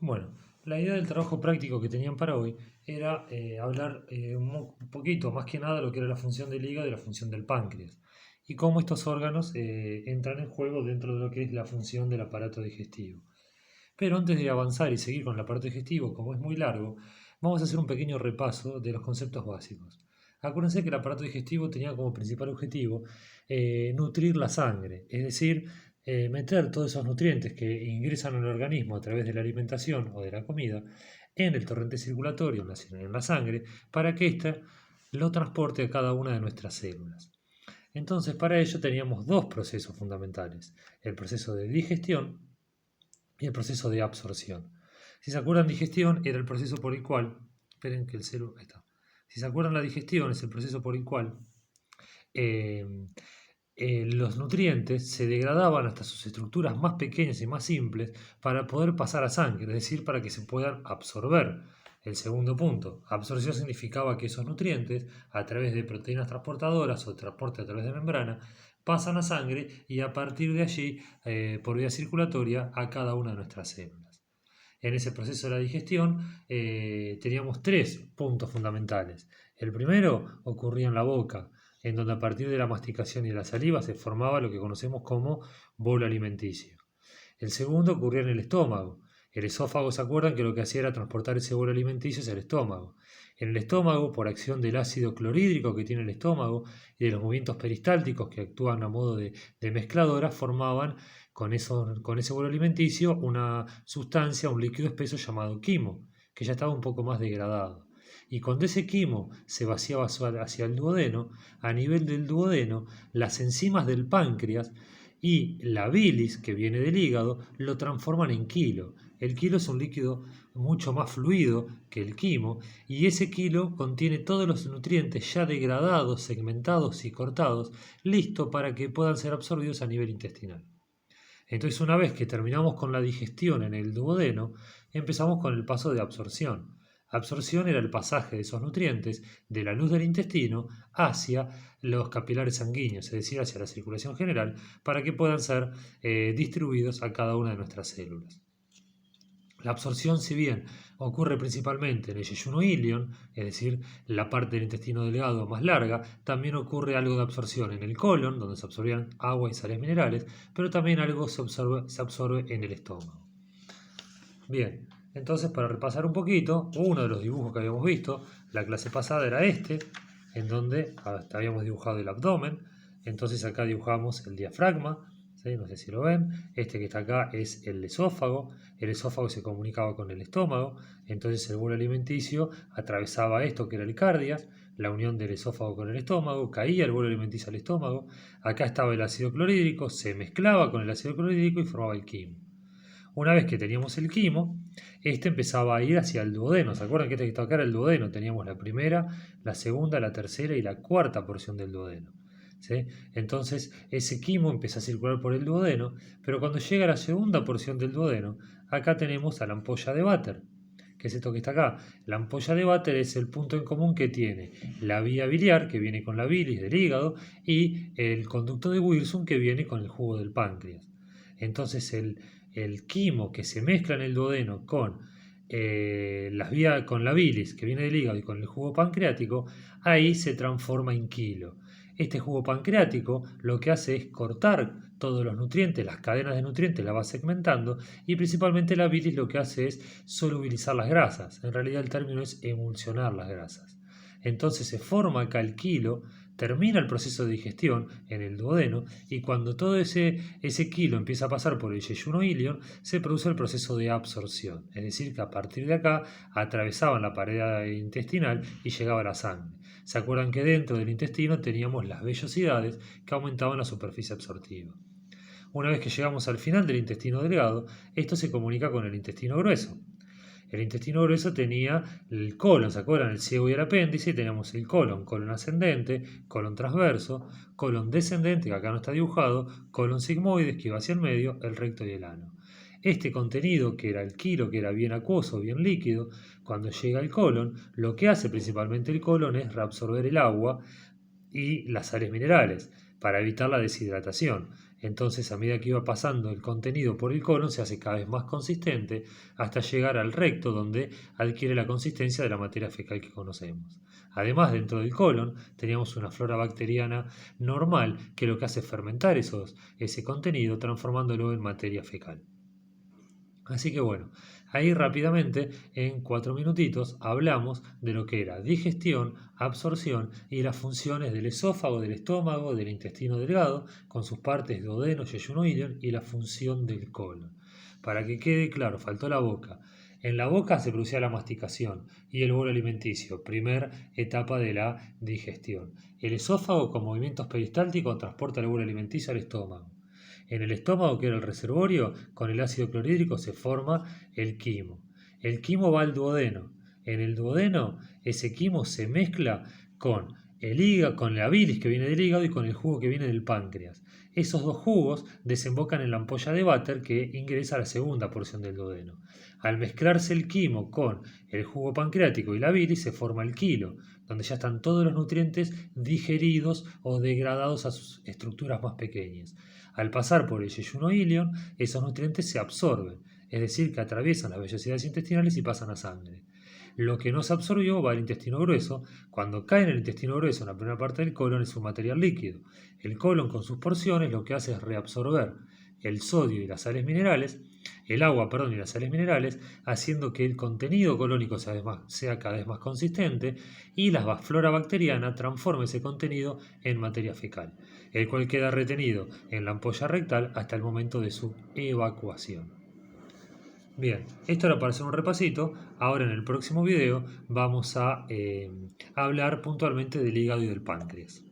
Bueno, la idea del trabajo práctico que tenían para hoy era hablar un poquito, más que nada, lo que era la función del hígado y la función del páncreas, y cómo estos órganos entran en juego dentro de lo que es la función del aparato digestivo. Pero antes de avanzar y seguir con el aparato digestivo, como es muy largo, vamos a hacer un pequeño repaso de los conceptos básicos. Acuérdense que el aparato digestivo tenía como principal objetivo nutrir la sangre, es decir, meter todos esos nutrientes que ingresan al organismo a través de la alimentación o de la comida en el torrente circulatorio, en la sangre, para que ésta lo transporte a cada una de nuestras células. Entonces, para ello teníamos dos procesos fundamentales, el proceso de digestión y el proceso de absorción. Si se acuerdan, digestión era el proceso por el cual, esperen que el celu, ahí está. Si se acuerdan, la digestión es el proceso por el cual eh, los nutrientes se degradaban hasta sus estructuras más pequeñas y más simples para poder pasar a sangre, es decir, para que se puedan absorber. El segundo punto, absorción significaba que esos nutrientes, a través de proteínas transportadoras o transporte a través de membrana, pasan a sangre y a partir de allí, por vía circulatoria, a cada una de nuestras células. En ese proceso de la digestión teníamos tres puntos fundamentales. El primero ocurría en la boca, en donde a partir de la masticación y la saliva se formaba lo que conocemos como bolo alimenticio. El segundo ocurría en el estómago. El esófago, ¿se acuerdan que lo que hacía era transportar ese bolo alimenticio hacia el estómago? En el estómago, por acción del ácido clorhídrico que tiene el estómago y de los movimientos peristálticos que actúan a modo de mezcladora, formaban con ese bolo alimenticio una sustancia, un líquido espeso llamado quimo, que ya estaba un poco más degradado. Y cuando ese quimo se vaciaba hacia el duodeno, a nivel del duodeno, las enzimas del páncreas y la bilis que viene del hígado lo transforman en quilo. El quilo es un líquido mucho más fluido que el quimo y ese quilo contiene todos los nutrientes ya degradados, segmentados y cortados, listo para que puedan ser absorbidos a nivel intestinal. Entonces, una vez que terminamos con la digestión en el duodeno, empezamos con el paso de absorción. Absorción era el pasaje de esos nutrientes de la luz del intestino hacia los capilares sanguíneos, es decir, hacia la circulación general, para que puedan ser distribuidos a cada una de nuestras células. La absorción, si bien ocurre principalmente en el yeyuno ilion, es decir, la parte del intestino delgado más larga, también ocurre algo de absorción en el colon, donde se absorbían agua y sales minerales, pero también algo se absorbe en el estómago. Bien, entonces para repasar un poquito, uno de los dibujos que habíamos visto, la clase pasada era este, en donde habíamos dibujado el abdomen, entonces acá dibujamos el diafragma, ¿sí? No sé si lo ven, este que está acá es el esófago se comunicaba con el estómago, entonces el bolo alimenticio atravesaba esto que era el cardias, la unión del esófago con el estómago, caía el bolo alimenticio al estómago, acá estaba el ácido clorhídrico, se mezclaba con el ácido clorhídrico y formaba el quimo. Una vez que teníamos el quimo, este empezaba a ir hacia el duodeno. ¿Se acuerdan que este que está acá era el duodeno? Teníamos la primera, la segunda, la tercera y la cuarta porción del duodeno. ¿Sí? Entonces ese quimo empieza a circular por el duodeno, pero cuando llega a la segunda porción del duodeno, acá tenemos a la ampolla de Vater. ¿Qué es esto que está acá? La ampolla de Vater es el punto en común que tiene la vía biliar, que viene con la bilis del hígado, y el conducto de Wilson, que viene con el jugo del páncreas. Entonces el quimo que se mezcla en el duodeno con la bilis que viene del hígado y con el jugo pancreático, ahí se transforma en quilo. Este jugo pancreático lo que hace es cortar todos los nutrientes, las cadenas de nutrientes la va segmentando y principalmente la bilis lo que hace es solubilizar las grasas. En realidad el término es emulsionar las grasas. Entonces se forma acá el quilo, termina el proceso de digestión en el duodeno y cuando todo ese kilo empieza a pasar por el yeyuno ilion, se produce el proceso de absorción. Es decir, que a partir de acá atravesaban la pared intestinal y llegaba a la sangre. ¿Se acuerdan que dentro del intestino teníamos las vellosidades que aumentaban la superficie absortiva? Una vez que llegamos al final del intestino delgado, esto se comunica con el intestino grueso. El intestino grueso tenía el colon, ¿se acuerdan? El ciego y el apéndice, y teníamos el colon ascendente, colon transverso, colon descendente, que acá no está dibujado, colon sigmoides, que iba hacia el medio, el recto y el ano. Este contenido, que era el quilo, que era bien acuoso, bien líquido, cuando llega al colon, lo que hace principalmente el colon es reabsorber el agua y las sales minerales para evitar la deshidratación. Entonces, a medida que iba pasando el contenido por el colon, se hace cada vez más consistente hasta llegar al recto, donde adquiere la consistencia de la materia fecal que conocemos. Además, dentro del colon teníamos una flora bacteriana normal que lo que hace es fermentar ese contenido, transformándolo en materia fecal. Así que bueno, ahí rápidamente, en 4 minutitos, hablamos de lo que era digestión, absorción y las funciones del esófago, del estómago, del intestino delgado, con sus partes duodeno, yeyuno, ilion, y la función del colon. Para que quede claro, faltó la boca. En la boca se producía la masticación y el bolo alimenticio, primer etapa de la digestión. El esófago, con movimientos peristálticos, transporta el bolo alimenticio al estómago. En el estómago, que era el reservorio, con el ácido clorhídrico se forma el quimo. El quimo va al duodeno. En el duodeno, ese quimo se mezcla con el hígado, con la bilis que viene del hígado y con el jugo que viene del páncreas. Esos dos jugos desembocan en la ampolla de váter que ingresa a la segunda porción del duodeno. Al mezclarse el quimo con el jugo pancreático y la bilis se forma el quilo, donde ya están todos los nutrientes digeridos o degradados a sus estructuras más pequeñas. Al pasar por el yeyuno ilion, esos nutrientes se absorben, es decir, que atraviesan las vellosidades intestinales y pasan a sangre. Lo que no se absorbió va al intestino grueso. Cuando cae en el intestino grueso, en la primera parte del colon, es un material líquido. El colon, con sus porciones, lo que hace es reabsorber el sodio y las sales minerales, el agua, perdón, y las sales minerales, haciendo que el contenido colónico sea cada vez más consistente y la flora bacteriana transforme ese contenido en materia fecal, el cual queda retenido en la ampolla rectal hasta el momento de su evacuación. Bien, esto era para hacer un repasito. Ahora en el próximo video vamos a hablar puntualmente del hígado y del páncreas.